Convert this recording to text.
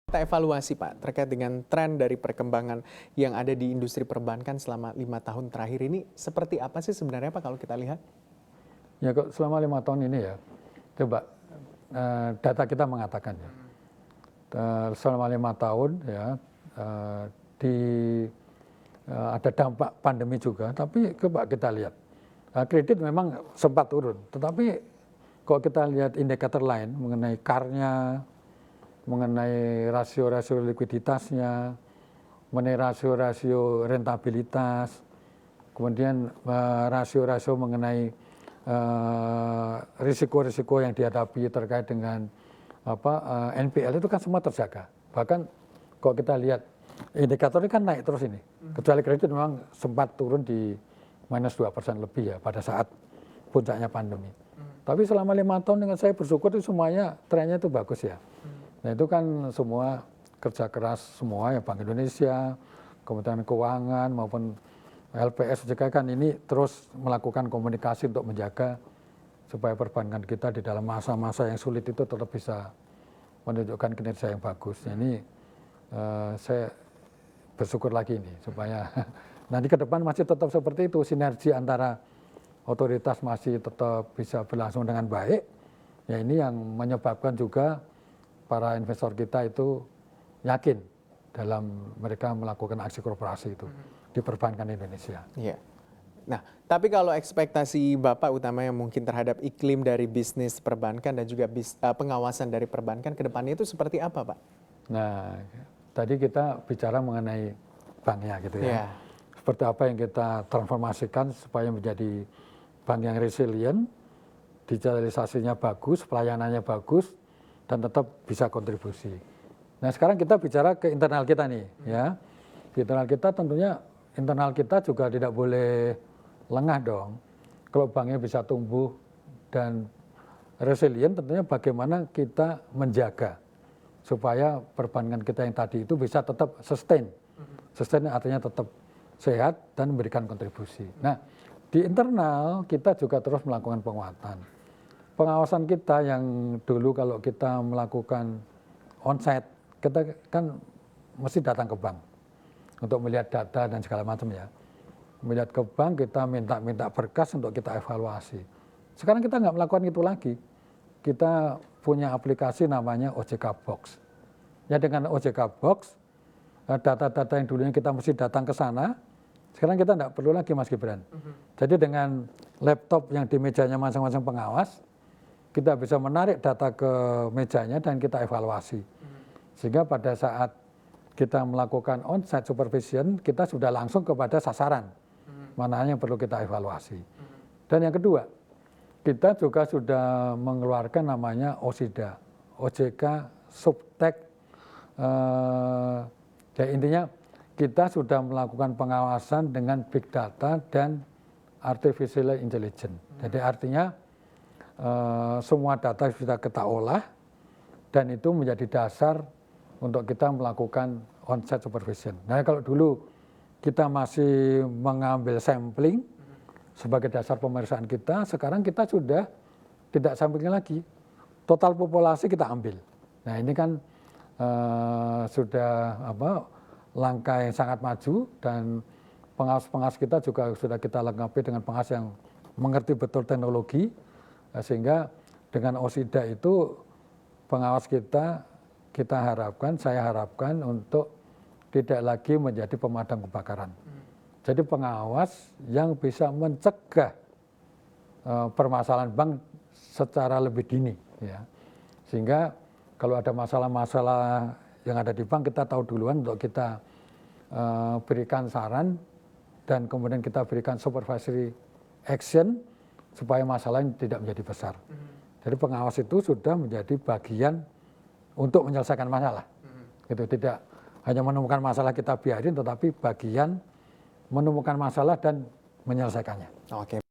Kita evaluasi Pak, terkait dengan tren dari perkembangan yang ada di industri perbankan selama 5 tahun terakhir ini, seperti apa sih sebenarnya Pak kalau kita lihat? Ya kok selama 5 tahun ini ya, coba data kita mengatakan ya, selama 5 tahun ya, di ada dampak pandemi juga, tapi coba kita lihat, kredit memang sempat turun, tetapi kalau kita lihat indikator lain mengenai CAR-nya, mengenai rasio-rasio likuiditasnya, mengenai rasio-rasio rentabilitas, kemudian rasio-rasio mengenai risiko-risiko yang dihadapi terkait dengan NPL itu kan semua terjaga. Bahkan kalau kita lihat indikatornya kan naik terus ini. Kecuali kredit memang sempat turun di -2% lebih ya pada saat puncaknya pandemi. Tapi selama 5 tahun dengan saya bersyukur itu semuanya trennya itu bagus ya. Nah itu kan semua kerja keras semua ya, Bank Indonesia, Kementerian Keuangan maupun LPS OJK kan ini terus melakukan komunikasi untuk menjaga supaya perbankan kita di dalam masa-masa yang sulit itu tetap bisa menunjukkan kinerja yang bagus. Nah, ini saya bersyukur lagi ini supaya nanti ke depan masih tetap seperti itu, sinergi antara otoritas masih tetap bisa berlangsung dengan baik. Ya ini yang menyebabkan juga para investor kita itu yakin dalam mereka melakukan aksi korporasi itu di perbankan Indonesia. Iya. Nah, tapi kalau ekspektasi Bapak utamanya mungkin terhadap iklim dari bisnis perbankan dan juga pengawasan dari perbankan ke depannya itu seperti apa Pak? Nah, tadi kita bicara mengenai banknya gitu ya. Yeah. Seperti apa yang kita transformasikan supaya menjadi bank yang resilient, digitalisasinya bagus, pelayanannya bagus, dan tetap bisa kontribusi. Nah sekarang kita bicara ke internal kita nih ya. Di internal kita tentunya internal kita juga tidak boleh lengah dong. Kalau banknya bisa tumbuh dan resilient tentunya bagaimana kita menjaga supaya perbankan kita yang tadi itu bisa tetap sustain. Sustain artinya tetap sehat dan memberikan kontribusi. Nah di internal kita juga terus melakukan penguatan. Pengawasan kita yang dulu kalau kita melakukan onsite, kita kan mesti datang ke bank untuk melihat data dan segala macam ya. Melihat ke bank kita minta berkas untuk kita evaluasi. Sekarang kita nggak melakukan itu lagi. Kita punya aplikasi namanya OJK Box. Ya dengan OJK Box, data-data yang dulunya kita mesti datang ke sana, sekarang kita nggak perlu lagi Mas Gibran. Jadi dengan laptop yang di mejanya masing-masing pengawas, kita bisa menarik data ke mejanya dan kita evaluasi. Sehingga pada saat kita melakukan on-site supervision, kita sudah langsung kepada sasaran. Mana yang perlu kita evaluasi. Dan yang kedua, kita juga sudah mengeluarkan namanya OSIDA, OJK Subtek. Jadi intinya kita sudah melakukan pengawasan dengan big data dan artificial intelligence. Jadi artinya semua data sudah kita olah dan itu menjadi dasar untuk kita melakukan on-site supervision. Nah kalau dulu kita masih mengambil sampling sebagai dasar pemeriksaan kita, sekarang kita sudah tidak sampling lagi. Total populasi kita ambil. Nah ini kan sudah langkah yang sangat maju dan pengawas-pengawas kita juga sudah kita lengkapi dengan pengawas yang mengerti betul teknologi. Sehingga dengan OSIDA itu pengawas kita harapkan, saya harapkan untuk tidak lagi menjadi pemadam kebakaran. Jadi pengawas yang bisa mencegah permasalahan bank secara lebih dini. Ya. Sehingga kalau ada masalah-masalah yang ada di bank kita tahu duluan untuk kita berikan saran dan kemudian kita berikan supervisory action supaya masalah ini tidak menjadi besar. Jadi pengawas itu sudah menjadi bagian untuk menyelesaikan masalah. Itu tidak hanya menemukan masalah kita biarin, tetapi bagian menemukan masalah dan menyelesaikannya. Oke.